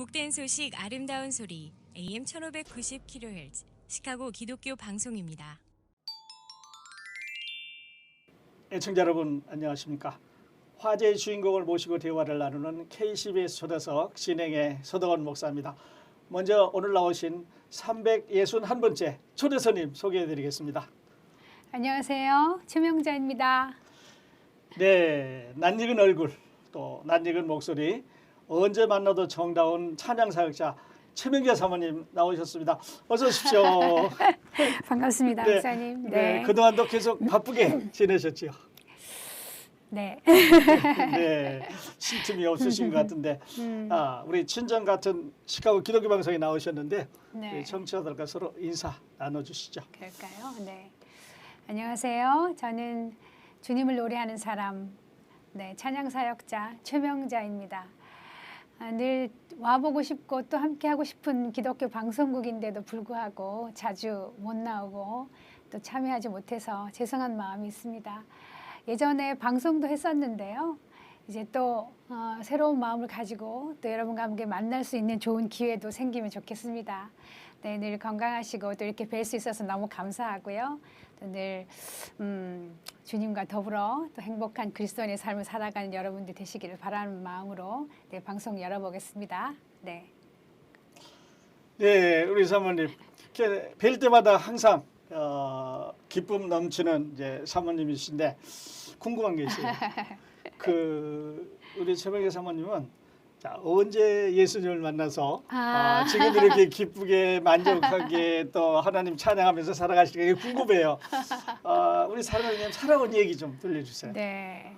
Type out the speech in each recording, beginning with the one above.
복된 소식 아름다운 소리 AM 1590kHz 시카고 기독교 방송입니다. 애청자 여러분 안녕하십니까. 화제의 주인공을 모시고 대화를 나누는 KCBS 초대석 진행의 서덕원 목사입니다. 먼저 오늘 나오신 361번째 초대손님 소개해드리겠습니다. 안녕하세요. 최명자입니다. 네, 낯익은 얼굴 또 낯익은 목소리 언제 만나도 정다운 찬양 사역자 최명자 사모님 나오셨습니다. 어서 오십시오. 반갑습니다, 네, 목사님. 네, 그동안도 계속 바쁘게 지내셨죠. 네. 네, 쉴 틈이 없으신 것 같은데 우리 친정 같은 시카고 기독교 방송에 나오셨는데 네. 우리 청취자들과 서로 인사 나눠주시죠. 그럴까요? 네. 안녕하세요. 저는 주님을 노래하는 사람, 네, 찬양 사역자 최명자입니다. 늘 와보고 싶고 또 함께하고 싶은 기독교 방송국인데도 불구하고 자주 못 나오고 또 참여하지 못해서 죄송한 마음이 있습니다. 예전에 방송도 했었는데요. 이제 또 새로운 마음을 가지고 또 여러분과 함께 만날 수 있는 좋은 기회도 생기면 좋겠습니다. 네, 늘 건강하시고 또 이렇게 뵐 수 있어서 너무 감사하고요. 또 늘 주님과 더불어 또 행복한 그리스도인의 삶을 살아가는 여러분들 되시기를 바라는 마음으로 네, 방송 열어보겠습니다. 네. 네, 우리 사모님 이렇게 뵐 때마다 항상 기쁨 넘치는 이제 사모님이신데 궁금한 게 있어요. 우리 최명자 사모님은 자, 언제 예수님을 만나서 지금 이렇게 기쁘게 만족하게 또 하나님 찬양하면서 살아가시는 게 궁금해요. 우리 사모님 살아온 얘기 좀 들려주세요. 네.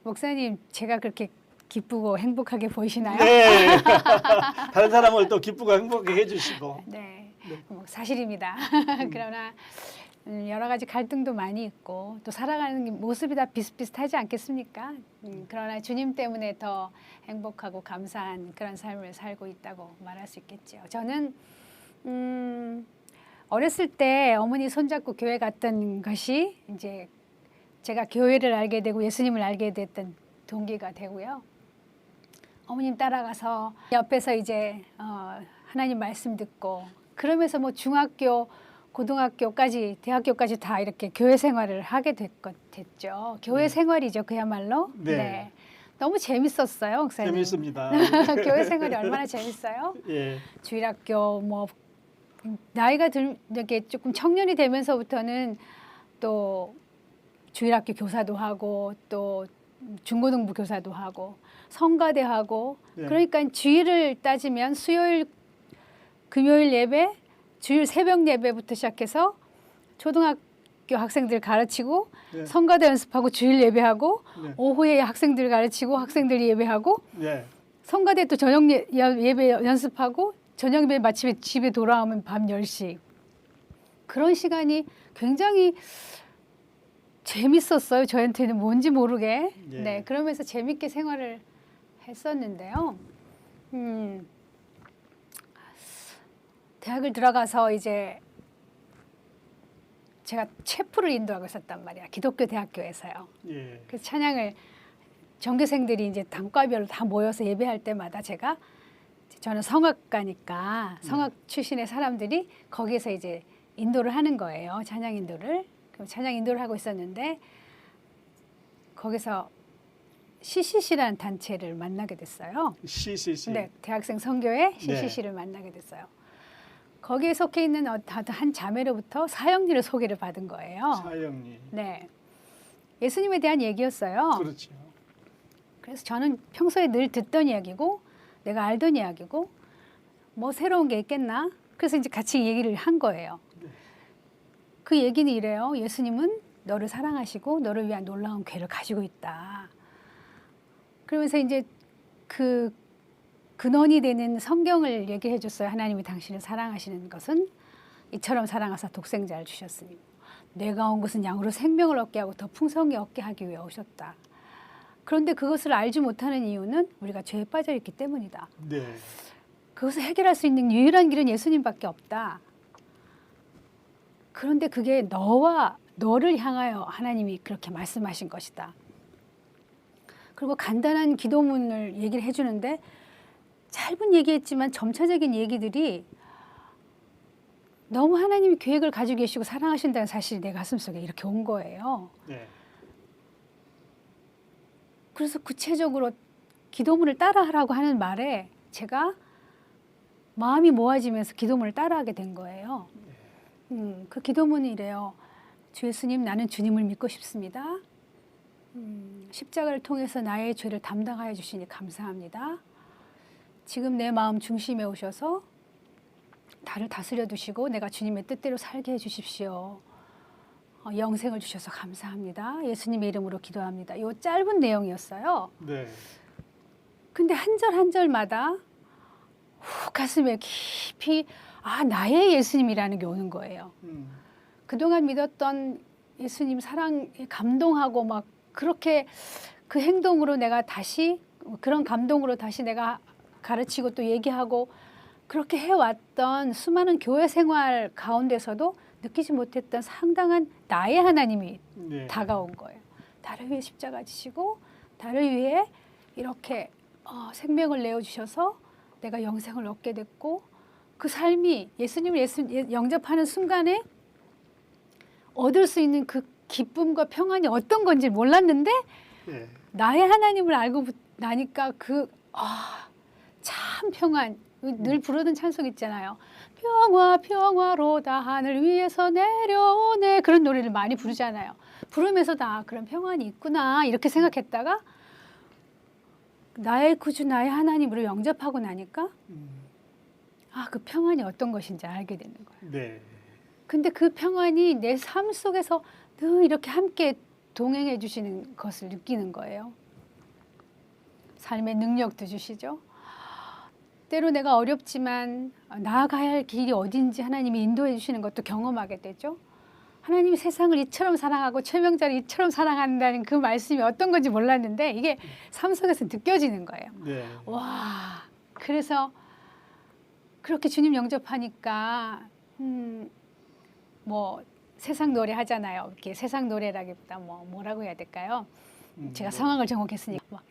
목사님, 제가 그렇게 기쁘고 행복하게 보이시나요? 네. 다른 사람을 또 기쁘고 행복하게 해주시고. 네. 사실입니다. 그러나 여러 가지 갈등도 많이 있고 또 살아가는 모습이 다 비슷비슷하지 않겠습니까? 그러나 주님 때문에 더 행복하고 감사한 그런 삶을 살고 있다고 말할 수 있겠죠. 저는 어렸을 때 어머니 손잡고 교회 갔던 것이 이제 제가 교회를 알게 되고 예수님을 알게 됐던 동기가 되고요. 어머님 따라가서 옆에서 이제 하나님 말씀 듣고 그러면서 뭐 중학교 고등학교까지 대학교까지 다 이렇게 교회 생활을 하게 됐죠. 교회 생활이죠, 그야말로. 네. 네. 너무 재밌었어요, 목사님. 재밌습니다. 교회 생활이 얼마나 재밌어요? 예. 주일학교 뭐 나이가 이렇게 조금 청년이 되면서부터는 또 주일학교 교사도 하고 또 중고등부 교사도 하고 성가대 하고 네. 그러니까 주일을 따지면 수요일 금요일 예배 주일 새벽 예배부터 시작해서 초등학교 학생들 가르치고 네. 성가대 연습하고 주일 예배하고 네. 오후에 학생들 가르치고 학생들 예배하고 네. 성가대 또 저녁 예배 연습하고 저녁 예배 마치면 집에 돌아오면 밤 10시. 그런 시간이 굉장히 재밌었어요. 저한테는 뭔지 모르게. 예. 네, 그러면서 재밌게 생활을 했었는데요. 대학을 들어가서 이제 제가 체프를 인도하고 있었단 말이야. 기독교 대학교에서요. 예. 그래서 찬양을 전교생들이 이제 단과별로 다 모여서 예배할 때마다 저는 성악가니까 성악 출신의 사람들이 거기서 이제 인도를 하는 거예요. 찬양 인도를. 그럼 찬양 인도를 하고 있었는데 거기서 CCC라는 단체를 만나게 됐어요. CCC. 네, 대학생 선교회 CCC를 만나게 됐어요. 거기에 속해 있는 한 자매로부터 사형리를 소개를 받은 거예요. 사형리. 네, 예수님에 대한 얘기였어요. 그렇죠. 그래서 저는 평소에 늘 듣던 이야기고 내가 알던 이야기고 뭐 새로운 게 있겠나? 그래서 이제 같이 얘기를 한 거예요. 네. 그 얘기는 이래요. 예수님은 너를 사랑하시고 너를 위한 놀라운 괴를 가지고 있다. 그러면서 이제 그 근원이 되는 성경을 얘기해 줬어요. 하나님이 당신을 사랑하시는 것은 이처럼 사랑하사 독생자를 주셨으니 내가 온 것은 양으로 생명을 얻게 하고 더 풍성히 얻게 하기 위해 오셨다. 그런데 그것을 알지 못하는 이유는 우리가 죄에 빠져 있기 때문이다. 네. 그것을 해결할 수 있는 유일한 길은 예수님밖에 없다. 그런데 그게 너를 향하여 하나님이 그렇게 말씀하신 것이다. 그리고 간단한 기도문을 얘기를 해주는데 짧은 얘기했지만 점차적인 얘기들이 너무 하나님이 계획을 가지고 계시고 사랑하신다는 사실이 내 가슴속에 이렇게 온 거예요. 네. 그래서 구체적으로 기도문을 따라하라고 하는 말에 제가 마음이 모아지면서 기도문을 따라하게 된 거예요. 그 기도문이 이래요. 주 예수님, 나는 주님을 믿고 싶습니다. 십자가를 통해서 나의 죄를 담당하여 주시니 감사합니다. 지금 내 마음 중심에 오셔서 나를 다스려 두시고 내가 주님의 뜻대로 살게 해 주십시오. 영생을 주셔서 감사합니다. 예수님의 이름으로 기도합니다. 이 짧은 내용이었어요. 네. 근데 한 절 한 절마다 가슴에 깊이 나의 예수님이라는 게 오는 거예요. 그동안 믿었던 예수님 사랑에 감동하고 막 그렇게 그 행동으로 내가 다시 그런 감동으로 다시 내가 가르치고 또 얘기하고 그렇게 해왔던 수많은 교회 생활 가운데서도 느끼지 못했던 상당한 나의 하나님이 네. 다가온 거예요. 나를 위해 십자가 지시고 나를 위해 이렇게 생명을 내어주셔서 내가 영생을 얻게 됐고 그 삶이 예수님을 영접하는 순간에 얻을 수 있는 그 기쁨과 평안이 어떤 건지 몰랐는데 네. 나의 하나님을 알고 나니까 참 평안. 늘 부르던 찬송 있잖아요. 평화 평화로다 하늘 위에서 내려오네. 그런 노래를 많이 부르잖아요. 부르면서 그런 평안이 있구나 이렇게 생각했다가 나의 구주 나의 하나님으로 영접하고 나니까 그 평안이 어떤 것인지 알게 되는 거예요. 네. 근데 그 평안이 내 삶 속에서 늘 이렇게 함께 동행해 주시는 것을 느끼는 거예요. 삶의 능력도 주시죠. 때로 내가 어렵지만 나아가야 할 길이 어딘지 하나님이 인도해 주시는 것도 경험하게 되죠. 하나님이 세상을 이처럼 사랑하고 최명자를 이처럼 사랑한다는 그 말씀이 어떤 건지 몰랐는데 이게 삶 속에서 느껴지는 거예요. 네. 와, 그래서 그렇게 주님 영접하니까 뭐 세상 노래 하잖아요. 이렇게 세상 노래라기보다 뭐라고 해야 될까요? 제가 상황을 정확했으니까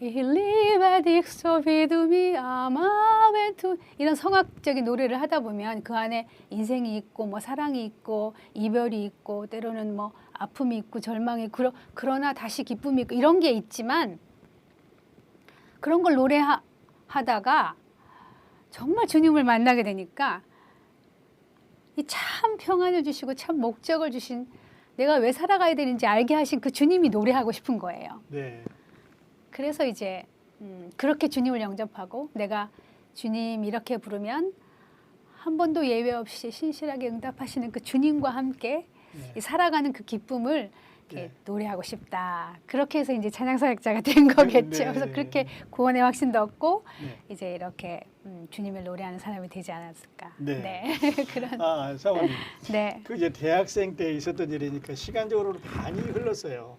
이런 성악적인 노래를 하다 보면 그 안에 인생이 있고 뭐 사랑이 있고 이별이 있고 때로는 뭐 아픔이 있고 절망이 있고 그러나 다시 기쁨이 있고 이런 게 있지만 그런 걸 노래하다가 정말 주님을 만나게 되니까 이 참 평안을 주시고 참 목적을 주신 내가 왜 살아가야 되는지 알게 하신 그 주님이 노래하고 싶은 거예요. 네. 그래서 이제 그렇게 주님을 영접하고 내가 주님 이렇게 부르면 한 번도 예외 없이 신실하게 응답하시는 그 주님과 함께 네. 살아가는 그 기쁨을 이렇게 네. 노래하고 싶다. 그렇게 해서 이제 찬양사역자가 된 거겠죠. 네. 그래서 그렇게 구원의 확신도 얻고 네. 이제 이렇게 주님을 노래하는 사람이 되지 않았을까. 네. 그런. 사모님. 네. 그 이제 대학생 때 있었던 일이니까 시간적으로 많이 흘렀어요.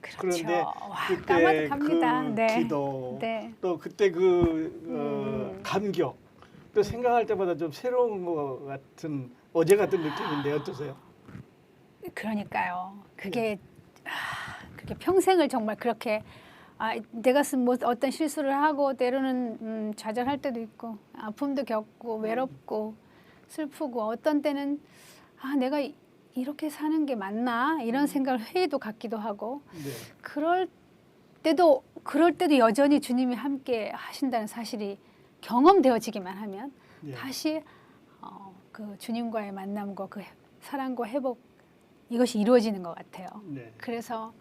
그렇죠. 그런데 와, 그때 까마득합니다. 그 네. 기도 네. 또 그때 감격 또 생각할 때마다 좀 새로운 것 같은 어제 같은 느낌인데 어떠세요? 그러니까요. 그게 평생을 정말 그렇게 내가 뭐 어떤 실수를 하고 때로는 좌절할 때도 있고 아픔도 겪고 외롭고 슬프고 어떤 때는 내가 이렇게 사는 게 맞나 이런 생각을 회의도 갖기도 하고 네. 그럴 때도 여전히 주님이 함께 하신다는 사실이 경험되어지기만 하면 네. 다시 그 주님과의 만남과 그 사랑과 회복 이것이 이루어지는 것 같아요. 네. 그래서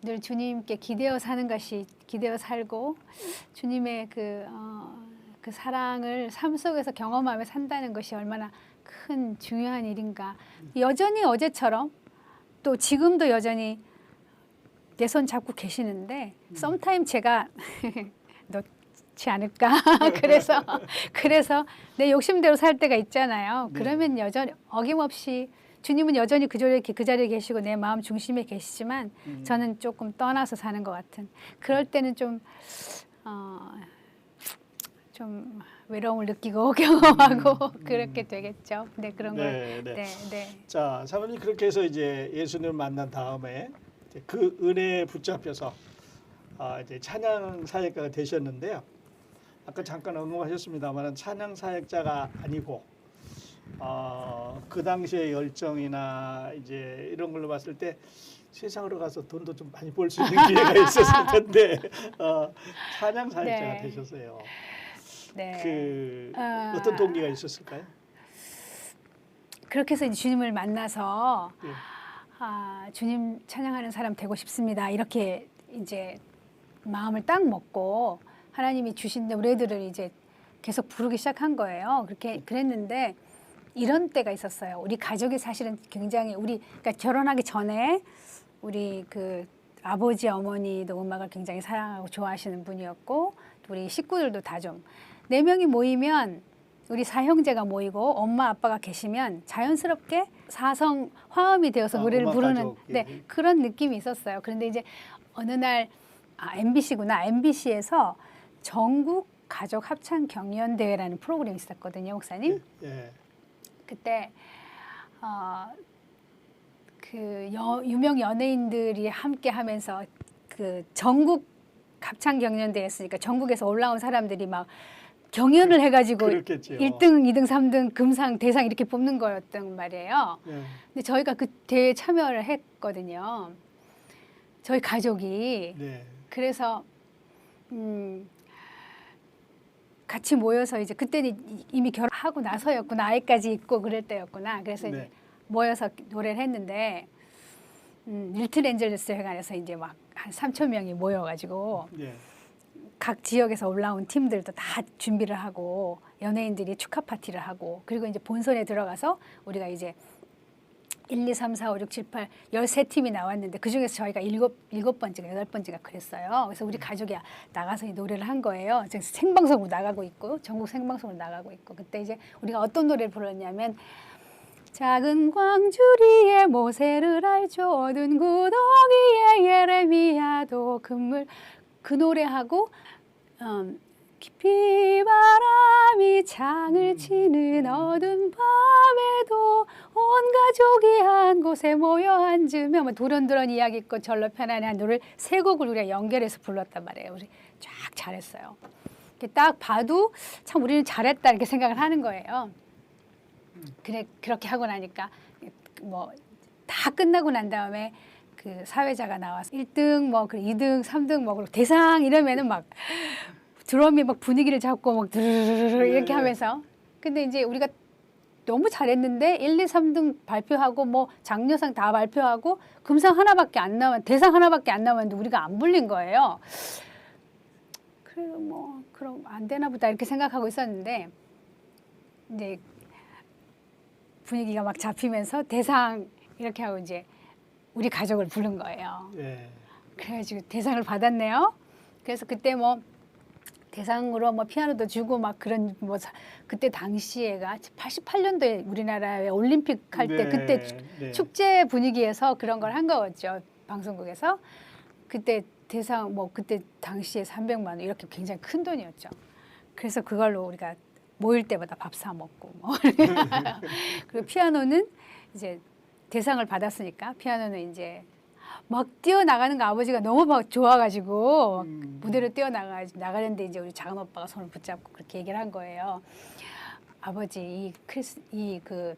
늘 주님께 기대어 사는 것이 기대어 살고 주님의 그 사랑을 삶 속에서 경험하며 산다는 것이 얼마나 큰 중요한 일인가. 여전히 어제처럼 또 지금도 여전히 내 손 잡고 계시는데 썸타임 제가 놓지 않을까. 그래서 내 욕심대로 살 때가 있잖아요. 네. 그러면 여전히 어김없이 주님은 여전히 그 자리에 계시고 내 마음 중심에 계시지만 저는 조금 떠나서 사는 것 같은 그럴 때는 좀 외로움을 느끼고 경험하고 그렇게 되겠죠. 네, 그런 네, 걸. 네. 네. 자, 사모님 그렇게 해서 이제 예수님을 만난 다음에 이제 그 은혜에 붙잡혀서 이제 찬양 사역가가 되셨는데요. 아까 잠깐 언급하셨습니다만 찬양 사역자가 아니고 그 당시의 열정이나 이제 이런 걸로 봤을 때 세상으로 가서 돈도 좀 많이 벌 수 있는 기회가 있었을 텐데 찬양 사역자가 네. 되셨어요. 네. 어떤 동기가 있었을까요? 그렇게 해서 이제 주님을 만나서 예. 주님 찬양하는 사람 되고 싶습니다. 이렇게 이제 마음을 딱 먹고 하나님이 주신 노래들을 이제 계속 부르기 시작한 거예요. 그렇게 그랬는데 이런 때가 있었어요. 우리 가족이 사실은 굉장히 그러니까 결혼하기 전에 우리 그 아버지 어머니도 음악을 굉장히 사랑하고 좋아하시는 분이었고 우리 식구들도 다 좀 4명이 모이면 우리 사형제가 모이고 엄마 아빠가 계시면 자연스럽게 사성 화음이 되어서 노래를 부르는 가족, 예. 네, 그런 느낌이 있었어요. 그런데 이제 어느 날 MBC구나. MBC에서 전국 가족 합창 경연 대회라는 프로그램이 있었거든요, 목사님. 예. 그때 유명 연예인들이 함께 하면서 그 전국 합창 경연대회였으니까 전국에서 올라온 사람들이 막 경연을 해가지고 그렇겠죠. 1등, 2등, 3등, 금상, 대상 이렇게 뽑는 거였단 말이에요. 예. 근데 저희가 그 대회에 참여를 했거든요. 저희 가족이. 네. 그래서 같이 모여서 이제 그때는 이미 결혼하고 나서였구나. 아이까지 있고 그럴 때였구나. 그래서 네. 이제 모여서 노래를 했는데 리틀엔젤스 회관에서 이제 막 한 3천 명이 모여가지고 예. 각 지역에서 올라온 팀들도 다 준비를 하고 연예인들이 축하 파티를 하고 그리고 이제 본선에 들어가서 우리가 이제 1, 2, 3, 4, 5, 6, 7, 8 13팀이 나왔는데 그중에서 저희가 일곱 번째가 8번째가 그랬어요. 그래서 우리 가족이 나가서 이 노래를 한 거예요. 지금 생방송으로 나가고 있고 전국 생방송으로 나가고 있고 그때 이제 우리가 어떤 노래를 불렀냐면 작은 광주리에 모세를 알죠 어두운 구덩이에 예레미야도 그물 그 노래하고 깊이 바람이 창을 치는 어두운 밤에도 온 가족이 한 곳에 모여 앉으며 뭐 도런도런 이야기꽃 절로 편안해 한 노래를 3곡을 우리가 연결해서 불렀단 말이에요. 우리 쫙 잘했어요. 딱 봐도 참 우리는 잘했다 이렇게 생각을 하는 거예요. 그래 그렇게 하고 나니까 뭐 다 끝나고 난 다음에 그 사회자가 나와서 1등 뭐 2등 3등 뭐 그리고 대상 이러면은 막 드럼이 막 분위기를 잡고 막 드르르르 이렇게 하면서 근데 이제 우리가 너무 잘했는데 1, 2, 3등 발표하고 뭐 장려상 다 발표하고 금상 하나밖에 안 남았 대상 하나밖에 안 남았는데 우리가 안 불린 거예요. 그래 뭐 그럼 안 되나 보다 이렇게 생각하고 있었는데 이제 분위기가 막 잡히면서 대상 이렇게 하고 이제 우리 가족을 부른 거예요. 예. 그래가지고 대상을 받았네요. 그래서 그때 뭐 대상으로 뭐 피아노도 주고 막 그런 뭐 그때 당시에가 88년도에 우리나라에 올림픽 할 때 네, 그때 축제 분위기에서 그런 걸 한 거였죠. 방송국에서 그때 대상 뭐 그때 당시에 300만 원 이렇게 굉장히 큰 돈이었죠. 그래서 그걸로 우리가 모일 때마다 밥 사 먹고 뭐 그리고 피아노는 이제 대상을 받았으니까 피아노는 이제 막 뛰어나가는 거 아버지가 너무 막 좋아가지고 무대로 나가는데 이제 우리 작은 오빠가 손을 붙잡고 그렇게 얘기를 한 거예요. 아버지 이 그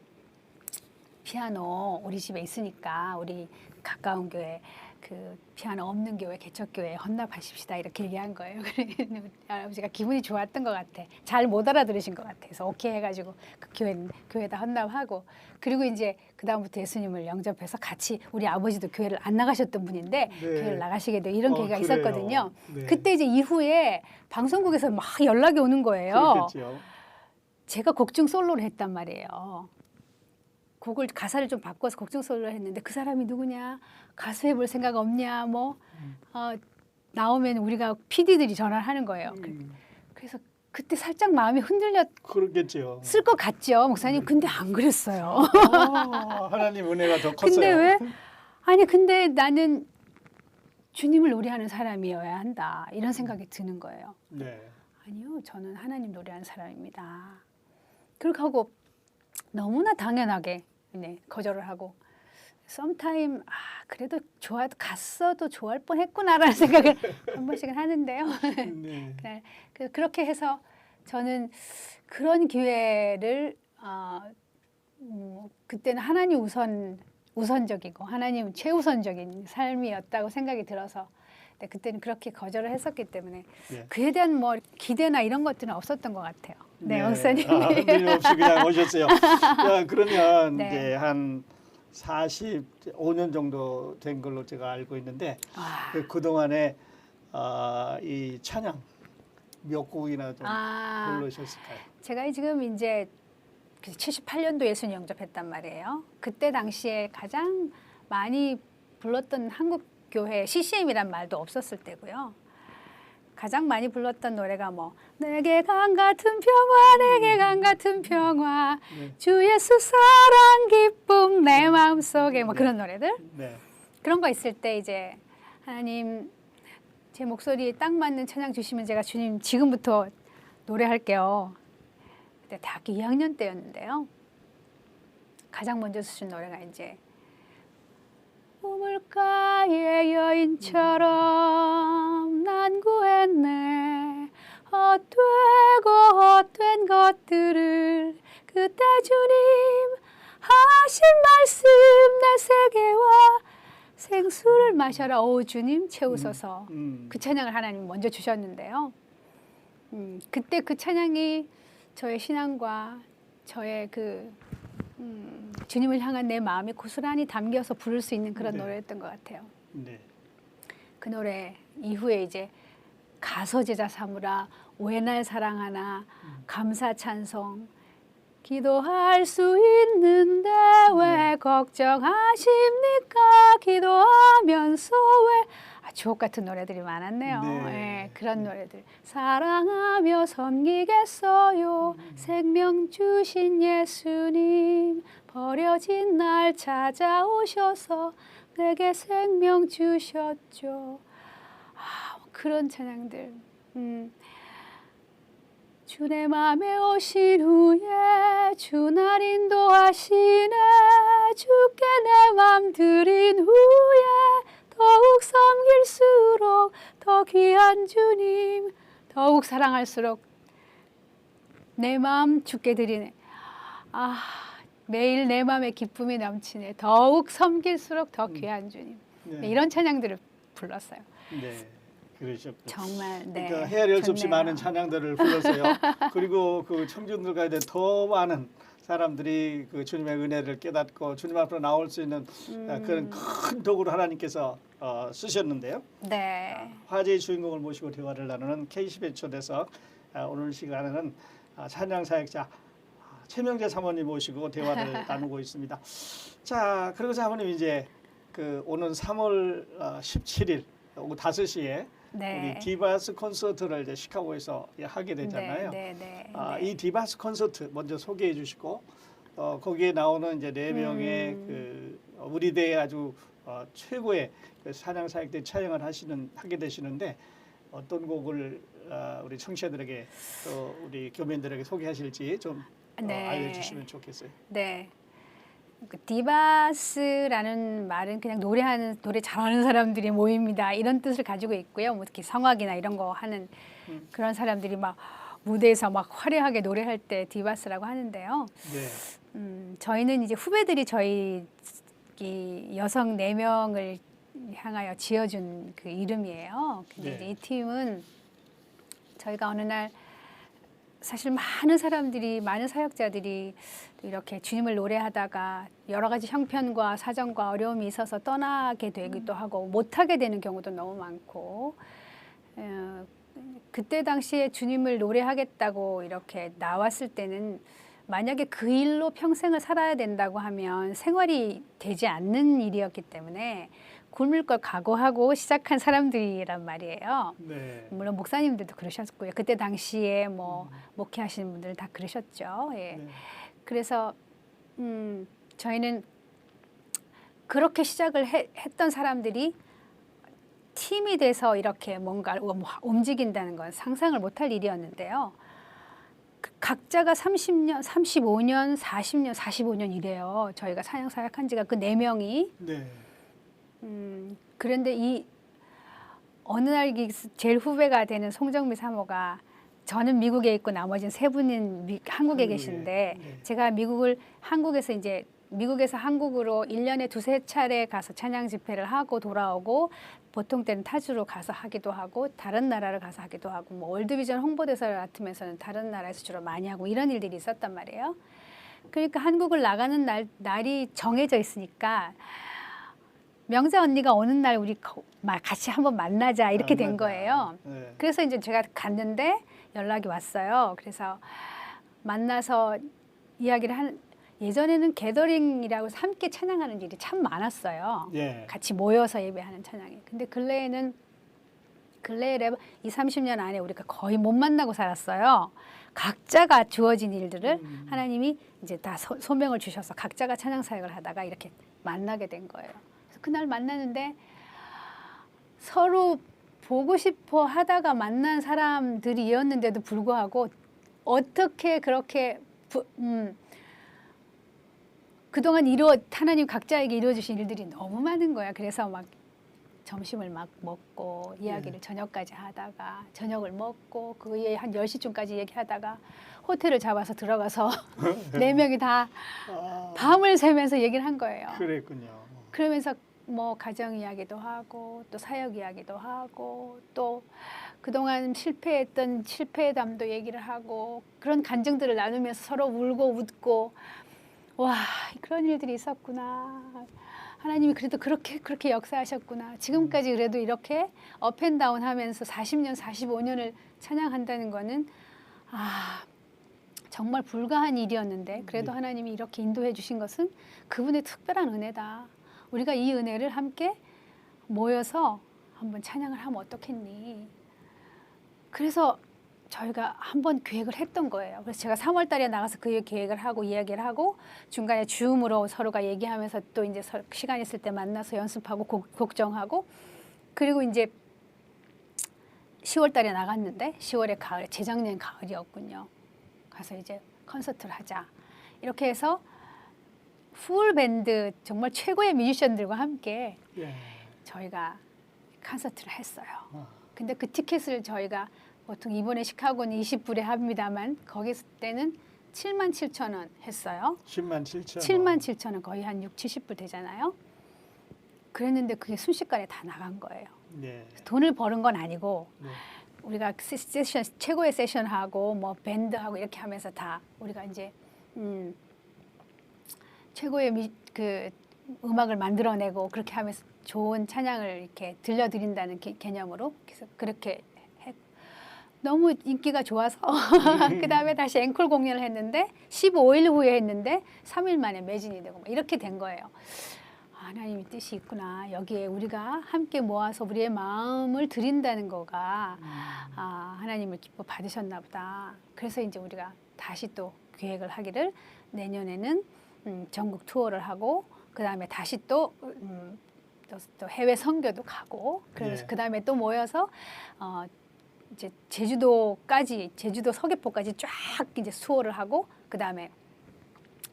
피아노 우리 집에 있으니까 우리 가까운 교회 그 피아노 없는 교회 개척교회에 헌납하십시다 이렇게 얘기한 거예요. 그래서 아버지가 기분이 좋았던 것 같아. 잘 못 알아들으신 것 같아서 오케이 해가지고 그 교회에다 헌납하고 그리고 이제 그 다음부터 예수님을 영접해서 같이 우리 아버지도 교회를 안 나가셨던 분인데 네. 교회를 나가시게 돼 이런 계기가 그래요. 있었거든요. 네. 그때 이제 이후에 방송국에서 막 연락이 오는 거예요. 그렇겠죠. 제가 곡중 솔로를 했단 말이에요. 곡을 가사를 좀 바꿔서 곡중 솔로를 했는데 그 사람이 누구냐 가수 해볼 생각 없냐 뭐 나오면 우리가 PD들이 전화를 하는 거예요. 그래서 그때 살짝 마음이 흔들렸을 그렇겠죠. 것 같죠 목사님. 근데 안 그랬어요. 하나님 은혜가 더 컸어요. 근데 왜? 아니 근데 나는 주님을 노래하는 사람이어야 한다 이런 생각이 드는 거예요. 네. 아니요 저는 하나님 노래하는 사람입니다. 그렇게 하고 너무나 당연하게 거절을 하고 썸타임 그래도 갔어도 좋아할 뻔했구나라는 생각을 한 번씩은 하는데요. 네. 그렇게 해서 저는 그런 기회를 그때는 하나님 우선적이고 하나님 최우선적인 삶이었다고 생각이 들어서 그때는 그렇게 거절을 했었기 때문에 네. 그에 대한 뭐 기대나 이런 것들은 없었던 것 같아요. 네, 목사님. 흔들림 없이 그냥 오셨어요. 자, 그러면 네. 이제 한 45년 정도 된 걸로 제가 알고 있는데 그동안에 이 찬양 몇 곡이나 좀 부르셨을까요? 제가 지금 이제 78년도 예수님 영접했단 말이에요. 그때 당시에 가장 많이 불렀던 한국 교회 CCM이란 말도 없었을 때고요. 가장 많이 불렀던 노래가 뭐 내게 강 같은 평화 내게 강 같은 평화 주 예수 사랑 기쁨 내 마음속에 뭐 그런 노래들 그런 거 있을 때 이제 하나님 제 목소리에 딱 맞는 찬양 주시면 제가 주님 지금부터 노래할게요. 그때 대학교 2학년 때였는데요. 가장 먼저 쓰신 노래가 이제 우물가의 여인처럼 난 구했네 헛되고 헛된 것들을 그때 주님 하신 말씀 내 세계와 생수를 마셔라 오 주님 채우소서 그 찬양을 하나님 먼저 주셨는데요. 그때 그 찬양이 저의 신앙과 저의 주님을 향한 내 마음이 고스란히 담겨서 부를 수 있는 그런 노래였던 것 같아요. 그 노래 이후에 이제 가서 제자 삼으라 왜 날 사랑하나 감사 찬송 기도할 수 있는데 왜 걱정하십니까 기도하면서 왜 주옥 같은 노래들이 많았네요. 네, 그런 노래들 사랑하며 섬기겠어요 생명 주신 예수님 버려진 날 찾아오셔서 내게 생명 주셨죠. 그런 찬양들 주 내 맘에 오신 후에 주 날 인도하시네 주께 내 맘 드린 후에 더욱 섬길수록 더 귀한 주님 더욱 사랑할수록 내 마음 주께 드리네 매일 내 마음에 기쁨이 넘치네 더욱 섬길수록 더 귀한 주님 이런 찬양들을 불렀어요. 네, 그러셨고 정말 그러니까 헤아릴 수 없이 많은 찬양들을 불렀어요. 그리고 그 청중들 가운데 더 많은 사람들이 그 주님의 은혜를 깨닫고 주님 앞으로 나올 수 있는 그런 큰 도구를 하나님께서 쓰셨는데요. 네. 화제의 주인공을 모시고 대화를 나누는 K10의 초대석 오늘 시간에는 찬양 사역자 최명재 사모님 모시고 대화를 나누고 있습니다. 자, 그리고 사모님 이제 그 오는 3월 17일 오후 5시에 우리 디바스 콘서트를 이제 시카고에서 하게 되잖아요. 이 디바스 콘서트 먼저 소개해 주시고 거기에 나오는 이제 4명의 그 우리 대의 아주 최고의 그 찬양 사역대 촬영을 하게 되시는데 어떤 곡을 우리 청취자들에게 또 우리 교민들에게 소개하실지 좀 알려주시면 좋겠어요. 네. 디바스라는 말은 그냥 노래 잘하는 사람들이 모입니다. 이런 뜻을 가지고 있고요. 뭐 특히 성악이나 이런 거 하는 그런 사람들이 막 무대에서 막 화려하게 노래할 때 디바스라고 하는데요. 저희는 이제 후배들이 저희 여성 4명을 향하여 지어준 그 이름이에요. 근데 이제 이 팀은 저희가 어느 날 사실 많은 사역자들이 이렇게 주님을 노래하다가 여러 가지 형편과 사정과 어려움이 있어서 떠나게 되기도 하고 못하게 되는 경우도 너무 많고 그때 당시에 주님을 노래하겠다고 이렇게 나왔을 때는 만약에 그 일로 평생을 살아야 된다고 하면 생활이 되지 않는 일이었기 때문에 굶을 걸 각오하고 시작한 사람들이란 말이에요. 물론 목사님들도 그러셨고요. 그때 당시에 뭐 목회하시는 분들 다 그러셨죠. 그래서 저희는 그렇게 시작을 했던 사람들이 팀이 돼서 이렇게 뭔가 움직인다는 건 상상을 못할 일이었는데요. 각자가 30년, 35년, 40년, 45년 이래요. 저희가 찬양 사역한 지가 그 네 명이. 네. 그런데 이 어느 날 제일 후배가 되는 송정미 사모가 저는 미국에 있고 나머지는 세 분은 한국에 계신데 네. 제가 미국에서 한국으로 1년에 두세 차례 가서 찬양 집회를 하고 돌아오고 보통 때는 타주로 가서 하기도 하고 다른 나라를 가서 하기도 하고 뭐 월드비전 홍보대사를 맡으면서는 다른 나라에서 주로 많이 하고 이런 일들이 있었단 말이에요. 그러니까 한국을 나가는 날이 정해져 있으니까 명자 언니가 어느 날 우리 같이 한번 만나자 이렇게 된 거예요. 네. 그래서 이제 제가 갔는데 연락이 왔어요. 그래서 만나서 이야기를 예전에는 게더링이라고 해서 함께 찬양하는 일이 참 많았어요. 예. 같이 모여서 예배하는 찬양이. 근데 근래에 30년 안에 우리가 거의 못 만나고 살았어요. 각자가 주어진 일들을 하나님이 이제 다 소명을 주셔서 각자가 찬양 사역을 하다가 이렇게 만나게 된 거예요. 그래서 그날 만났는데 서로 보고 싶어 하다가 만난 사람들이었는데도 불구하고 어떻게 그렇게 그동안 하나님 각자에게 이루어주신 일들이 너무 많은 거야. 그래서 막 점심을 막 먹고 이야기를 저녁까지 하다가 저녁을 먹고 그 위에 한 10시쯤까지 얘기하다가 호텔을 잡아서 들어가서 네 명이 다 밤을 새면서 얘기를 한 거예요. 그랬군요. 그러면서 뭐 가정 이야기도 하고 또 사역 이야기도 하고 또 그동안 실패했던 실패의 담도 얘기를 하고 그런 간증들을 나누면서 서로 울고 웃고 와 그런 일들이 있었구나. 하나님이 그래도 그렇게 역사하셨구나. 지금까지 그래도 이렇게 업앤다운 하면서 40년, 45년을 찬양한다는 거는 정말 불가한 일이었는데 그래도 하나님이 이렇게 인도해 주신 것은 그분의 특별한 은혜다. 우리가 이 은혜를 함께 모여서 한번 찬양을 하면 어떻겠니? 그래서 저희가 한번 계획을 했던 거예요. 그래서 제가 3월 달에 나가서 그 계획을 하고 이야기를 하고 중간에 줌으로 서로가 얘기하면서 또 이제 시간 있을 때 만나서 연습하고 곡 정하고 그리고 이제 10월 달에 나갔는데 10월에 가을, 재작년 가을이었군요. 가서 이제 콘서트를 하자. 이렇게 해서 풀 밴드 정말 최고의 뮤지션들과 함께 저희가 콘서트를 했어요. 근데 그 티켓을 저희가 보통 이번에 시카고는 20불에 합니다만 거기 때는 7만 7천 원 했어요. 10만 7천 7만 7천 원 거의 한 6, 70불 되잖아요. 그랬는데 그게 순식간에 다 나간 거예요. 네. 돈을 버는 건 아니고 네. 우리가 세션 최고의 세션하고 뭐 밴드하고 이렇게 하면서 다 우리가 이제 최고의 그 음악을 만들어내고 그렇게 하면서 좋은 찬양을 이렇게 들려드린다는 개념으로 그래서 그렇게 너무 인기가 좋아서 그 다음에 다시 앵콜 공연을 했는데 15일 후에 했는데 3일 만에 매진이 되고 막 이렇게 된 거예요. 하나님의 뜻이 있구나. 여기에 우리가 함께 모아서 우리의 마음을 드린다는 거가 하나님을 기뻐 받으셨나 보다. 그래서 이제 우리가 다시 또 계획을 하기를 내년에는 전국 투어를 하고 그 다음에 다시 또 해외 선교도 가고 그러면서 그 다음에 또 모여서 이제 제주도 서귀포까지 쫙 이제 투어를 하고 그 다음에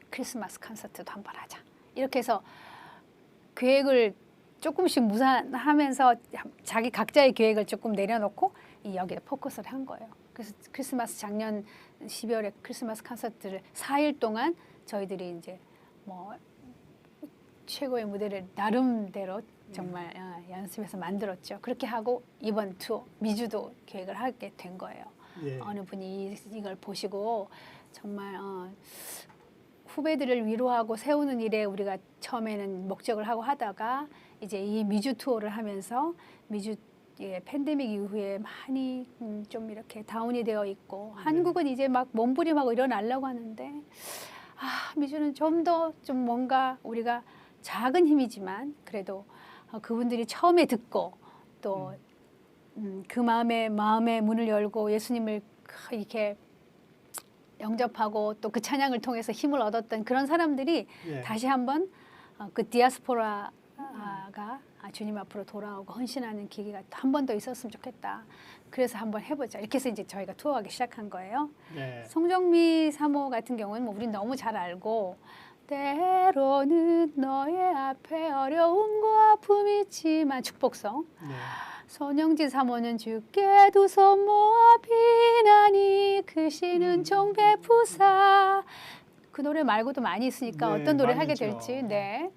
크리스마스 콘서트도 한번 하자. 이렇게 해서 계획을 조금씩 무산하면서 자기 각자의 계획을 조금 내려놓고 여기에 포커스를 한 거예요. 그래서 작년 12월에 크리스마스 콘서트를 4일 동안 저희들이 이제 뭐 최고의 무대를 나름대로 정말 연습해서 만들었죠. 그렇게 하고 이번 투어 미주도 계획을 하게 된 거예요. 어느 분이 이걸 보시고 정말 후배들을 위로하고 세우는 일에 우리가 처음에는 목적을 하고 하다가 이제 이 미주 투어를 하면서 미주 팬데믹 이후에 많이 좀 이렇게 다운이 되어 있고 한국은 이제 막 몸부림하고 일어나려고 하는데 미주는 좀 더 좀 뭔가 우리가 작은 힘이지만 그래도 그분들이 처음에 듣고 또 그 마음의 문을 열고 예수님을 이렇게 영접하고 또 그 찬양을 통해서 힘을 얻었던 그런 사람들이 다시 한번 그 디아스포라가 주님 앞으로 돌아오고 헌신하는 기회가 한 번 더 있었으면 좋겠다. 그래서 한번 해보자. 이렇게 해서 이제 저희가 투어하기 시작한 거예요. 네. 송정미 사모 같은 경우는 뭐 우린 너무 잘 알고 때로는 너의 앞에 어려움과 아픔이 있지만 축복성. 네. 손영진 사모는 주께 두 손 모아 비나니 크시는 종배푸사. 그 노래 말고도 많이 있으니까 네, 어떤 노래 많이 하게 있죠. 될지. 네.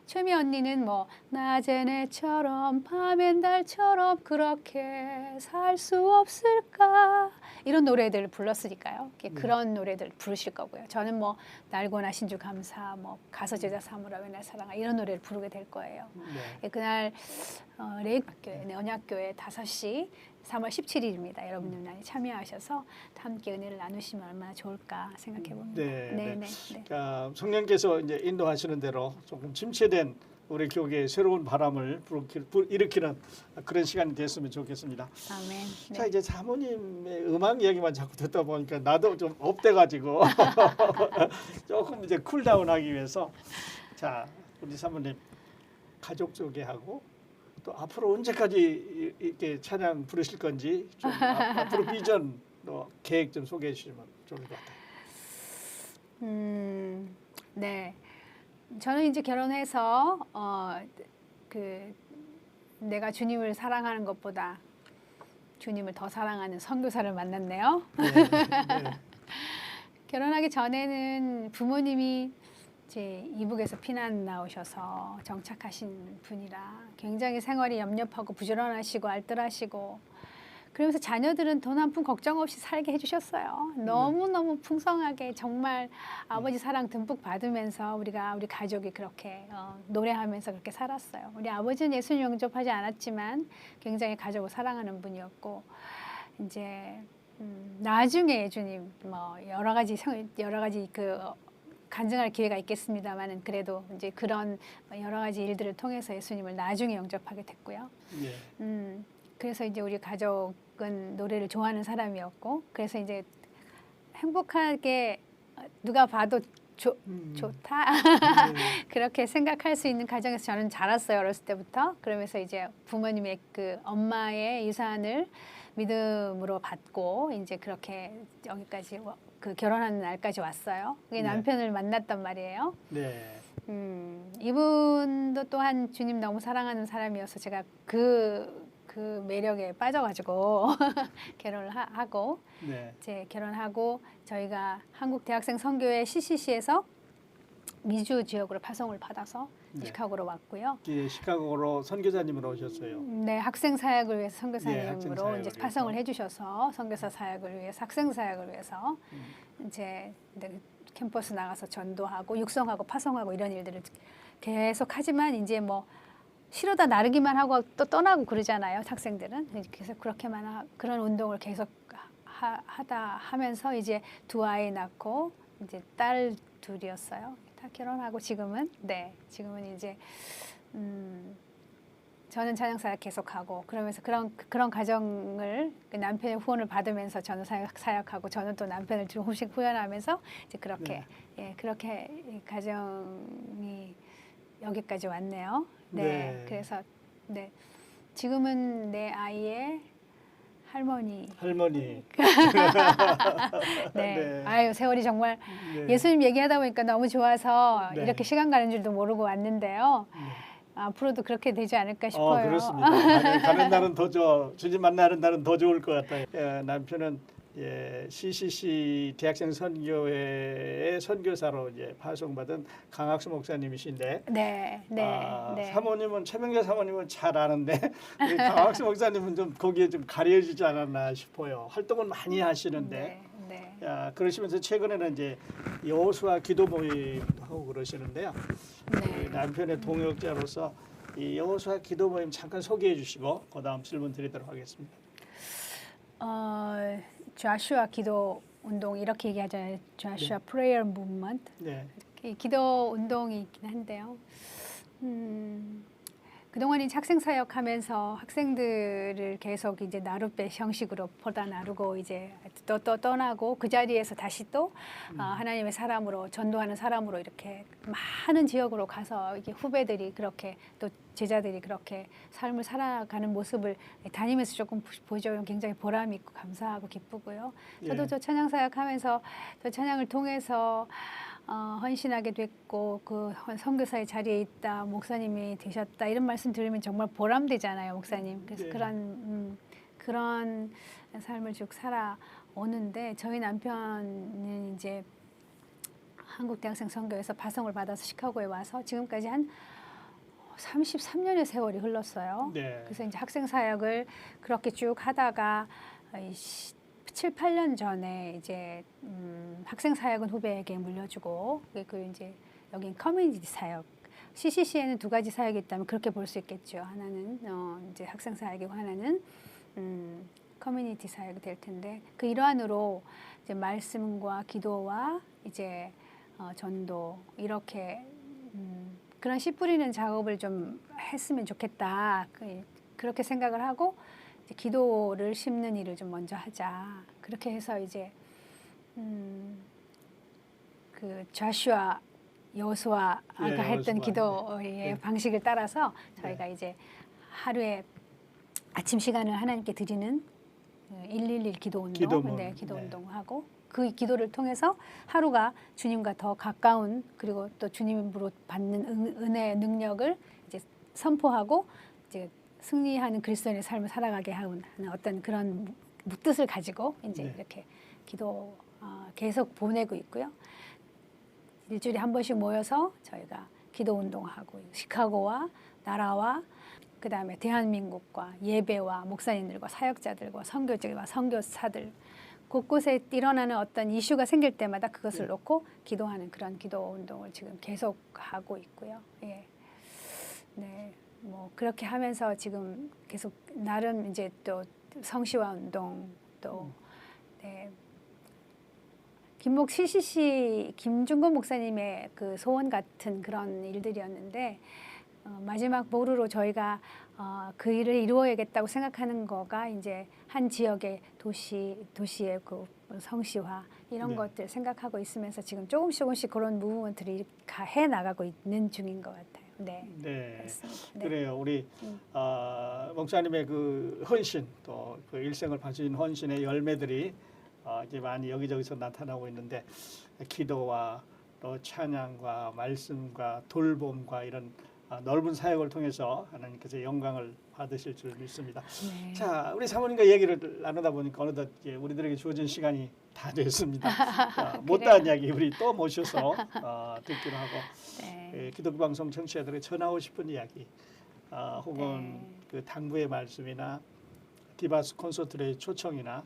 최미 언니는 뭐 낮엔 해처럼 밤엔 달처럼 그렇게 살 수 없을까 이런 노래들을 불렀으니까요. 그런 노래들 부르실 거고요. 저는 뭐 날고 나신 주 감사, 뭐 가서 제자 삼으라 왜 날 사랑하 이런 노래를 부르게 될 거예요. 네. 그날 레이크교회 언약교회 5시 3월 17일입니다. 여러분들 많이 참여하셔서 함께 은혜를 나누시면 얼마나 좋을까 생각해 봅니다. 네. 성령께서 이제 인도하시는 대로 조금 침체된 우리 교회에 새로운 바람을 일으키는 그런 시간이 됐으면 좋겠습니다. 아멘. 네. 자, 이제 사모님의 음악 이야기만 자꾸 듣다 보니까 나도 좀 업돼가지고 조금 이제 쿨다운하기 위해서 자, 우리 사모님 가족 소개하고 또 앞으로 언제까지 이렇게 찬양 부르실 건지 좀 앞으로 비전 또 계획 좀 소개해 주시면 좋을 것 같아요. 네. 저는 이제 결혼해서 내가 주님을 사랑하는 것보다 주님을 더 사랑하는 선교사를 만났네요. 네. 결혼하기 전에는 부모님이 이제 이북에서 피난 나오셔서 정착하신 분이라 굉장히 생활이 염렵하고 부지런하시고 알뜰하시고 그러면서 자녀들은 돈 한 푼 걱정 없이 살게 해주셨어요. 너무너무 풍성하게 정말 아버지 사랑 듬뿍 받으면서 우리 가족이 그렇게 노래하면서 그렇게 살았어요. 우리 아버지는 예수님 영접하지 않았지만 굉장히 가족을 사랑하는 분이었고 이제 나중에 주님 뭐 여러 가지 간증할 기회가 있겠습니다만은 그래도 이제 그런 여러 가지 일들을 통해서 예수님을 나중에 영접하게 됐고요. 네. 그래서 이제 우리 가족은 노래를 좋아하는 사람이었고 그래서 이제 행복하게 누가 봐도 좋다 그렇게 생각할 수 있는 가정에서 저는 자랐어요. 어렸을 때부터. 그러면서 이제 부모님의 그 엄마의 유산을 믿음으로 받고 이제 그렇게 여기까지 그 결혼하는 날까지 왔어요. 네. 남편을 만났단 말이에요. 네. 이분도 또한 주님 너무 사랑하는 사람이어서 제가 그 매력에 빠져가지고 결혼을 하고 네. 이제 결혼하고 저희가 한국 대학생 선교회 CCC에서 미주 지역으로 파송을 받아서 네. 시카고로 왔고요. 예, 시카고로 선교사님으로 오셨어요. 네, 학생 사역을 위해서 학생 선교사님으로 사역을 이제 위해서. 파송을 해주셔서 선교사 사역을 위해서 학생 사역을 위해서 이제 캠퍼스 나가서 전도하고 육성하고 파송하고 이런 일들을 계속 하지만 이제 뭐 싫어다 나르기만 하고 또 떠나고 그러잖아요. 학생들은 그래서 그런 운동을 계속 하면서 이제 2아이 낳고 이제 딸 2이었어요. 다 결혼하고 지금은 이제 저는 찬양사역 계속하고 그러면서 그런 가정을 남편의 후원을 받으면서 저는 사역하고 저는 또 남편을 좀 후원하면서 이제 그렇게 그렇게 가정이 여기까지 왔네요. 네. 그래서 지금은 내 아이의 할머니. 네. 아유 세월이 정말 네. 예수님 얘기하다 보니까 너무 좋아서 네. 이렇게 시간 가는 줄도 모르고 왔는데요. 앞으로도 그렇게 되지 않을까 싶어요. 그렇습니다. 가는 날은 주님 만나는 날은 더 좋을 것 같아요. 남편은 CCC 대학생 선교회의 선교사로 이제 파송받은 강학수 목사님이신데, 네. 사모님은 최명자 사모님은 잘 아는데 우리 강학수 목사님은 좀 거기에 좀 가려지지 않았나 싶어요. 활동은 많이 하시는데, 그러시면서 최근에는 이제 여호수아 기도 모임 하고 그러시는데요. 우리 남편의 동역자로서 이 여호수아 기도 모임 잠깐 소개해 주시고 그다음 질문 드리도록 하겠습니다. 조슈아 기도 운동 이렇게 얘기하잖아요. 조슈아 프레이어 무브먼트. 네. 기도 운동이 있긴 한데요. 그동안 이제 학생 사역하면서 학생들을 계속 이제 나룻배 형식으로 보다 나르고 이제 또 떠나고 그 자리에서 다시 또 하나님의 사람으로 전도하는 사람으로 이렇게 많은 지역으로 가서 이게 후배들이 그렇게 또 제자들이 그렇게 삶을 살아가는 모습을 다니면서 조금 보죠. 굉장히 보람 있고 감사하고 기쁘고요. 저도 예. 저 찬양 사역하면서 저 찬양을 통해서 헌신하게 됐고 그 선교사의 자리에 있다 목사님이 되셨다 이런 말씀 들으면 정말 보람되잖아요, 목사님. 그래서 네. 그런 삶을 쭉 살아오는데 저희 남편은 이제 한국 대학생 선교에서 파송을 받아서 시카고에 와서 지금까지 한 33년의 세월이 흘렀어요. 네. 그래서 이제 학생 사역을 그렇게 쭉 하다가 7, 8년 전에 이제 학생 사역은 후배에게 물려주고 그 이제 여긴 커뮤니티 사역. CCC에는 두 가지 사역이 있다면 그렇게 볼 수 있겠죠. 하나는 이제 학생 사역이고 하나는 커뮤니티 사역이 될 텐데 그 일환으로 이제 말씀과 기도와 이제 전도 이렇게 그런 씨 뿌리는 작업을 좀 했으면 좋겠다. 그렇게 생각을 하고 이제 기도를 심는 일을 좀 먼저 하자. 그렇게 해서 이제 그 좌슈아 여호수아가 했던 기도의 방식을 따라서 저희가 이제 하루에 아침 시간을 하나님께 드리는 111 기도 운동, 기도 운동하고 그 기도를 통해서 하루가 주님과 더 가까운 그리고 또 주님으로 받는 은혜의 능력을 이제 선포하고 이제 승리하는 그리스도인의 삶을 살아가게 하는 어떤 그런 뜻을 가지고 이제 이렇게 기도 계속 보내고 있고요. 일주일에 한 번씩 모여서 저희가 기도 운동하고 시카고와 나라와 그다음에 대한민국과 예배와 목사님들과 사역자들과 선교직과 선교사들 곳곳에 일어나는 어떤 이슈가 생길 때마다 그것을 놓고 기도하는 그런 기도 운동을 지금 계속 하고 있고요. 예. 네. 뭐 그렇게 하면서 지금 계속 나름 이제 또 성시화 운동 또 네. 김목 CCC 김중건 목사님의 그 소원 같은 그런 일들이었는데 마지막 보루로 저희가 그 일을 이루어야겠다고 생각하는 거가 이제 한 지역의 도시의 그 성시화 이런 것들 생각하고 있으면서 지금 조금씩 그런 무브먼트를 해 나가고 있는 중인 것 같아요. 네. 네. 그렇습니다. 그래요. 우리 목사님의 그 헌신 또 그 일생을 바친 헌신의 열매들이 이제 많이 여기저기서 나타나고 있는데 기도와 또 찬양과 말씀과 돌봄과 이런 넓은 사역을 통해서 하나님께서 영광을 받으실 줄 믿습니다. 네. 자, 우리 사모님과 얘기를 나누다 보니까 어느덧 우리들에게 주어진 시간이 다 됐습니다. 못다한 이야기 우리 또 모셔서 듣기로 하고 네. 기독교 방송 청취자들에게 전하고 싶은 이야기 혹은 그 당부의 말씀이나 디바스 콘서트의 초청이나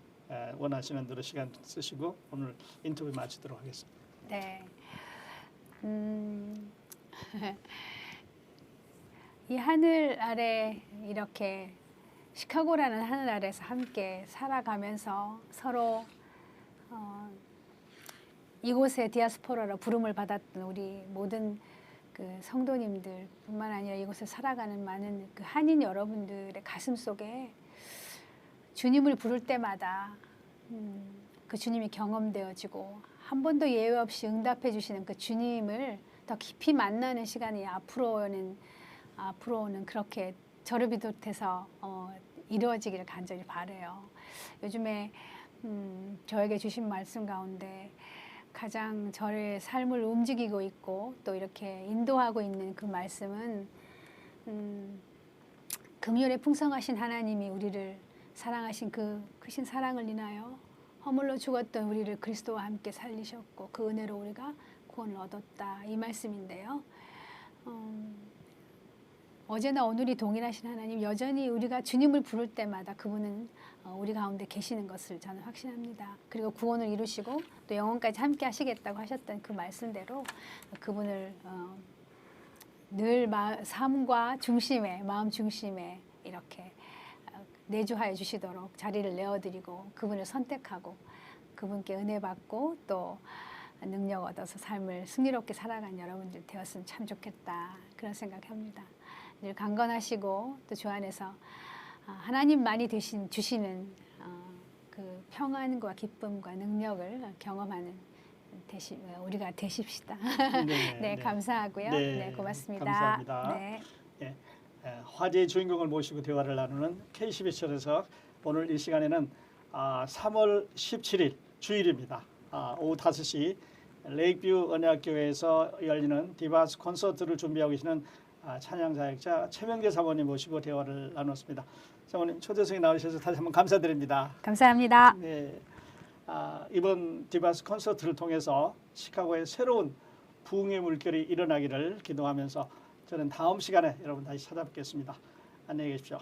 원하시는 대로 시간 쓰시고 오늘 인터뷰 마치도록 하겠습니다. 네. 이 하늘 아래 이렇게 시카고라는 하늘 아래서 함께 살아가면서 서로 이곳에 디아스포라로 부름을 받았던 우리 모든 그 성도님들뿐만 아니라 이곳에 살아가는 많은 그 한인 여러분들의 가슴 속에 주님을 부를 때마다 그 주님이 경험되어지고 한 번도 예외 없이 응답해 주시는 그 주님을 더 깊이 만나는 시간이 앞으로는 그렇게 저를 비롯해서 이루어지기를 간절히 바라요. 요즘에 저에게 주신 말씀 가운데 가장 저의 삶을 움직이고 있고 또 이렇게 인도하고 있는 그 말씀은 긍휼에 풍성하신 하나님이 우리를 사랑하신 그 크신 사랑을 인하여 허물로 죽었던 우리를 그리스도와 함께 살리셨고 그 은혜로 우리가 구원을 얻었다 이 말씀인데요. 어제나 오늘이 동일하신 하나님 여전히 우리가 주님을 부를 때마다 그분은 우리 가운데 계시는 것을 저는 확신합니다. 그리고 구원을 이루시고 또 영원까지 함께 하시겠다고 하셨던 그 말씀대로 그분을 늘 삶과 중심에 마음 중심에 이렇게 내주하여 주시도록 자리를 내어드리고 그분을 선택하고 그분께 은혜 받고 또 능력 얻어서 삶을 승리롭게 살아간 여러분들 되었으면 참 좋겠다 그런 생각합니다. 늘 강건하시고 또 주 안에서 하나님만이 주시는 그 평안과 기쁨과 능력을 경험하는 우리가 되십시다. 네, 네, 감사하고요. 네, 네, 고맙습니다. 감사합니다. 네. 예, 화제의 주인공을 모시고 대화를 나누는 KCBC에서 오늘 이 시간에는 3월 17일 주일입니다. 오후 5시 레이크뷰 언약교회에서 열리는 디바스 콘서트를 준비하고 계시는 찬양사역자 최명재 사모님 모시고 대화를 나눴습니다. 사모님 초대석에 나오셔서 다시 한번 감사드립니다. 감사합니다. 네, 이번 디바스 콘서트를 통해서 시카고의 새로운 부흥의 물결이 일어나기를 기도하면서 저는 다음 시간에 여러분 다시 찾아뵙겠습니다. 안녕히 계십시오.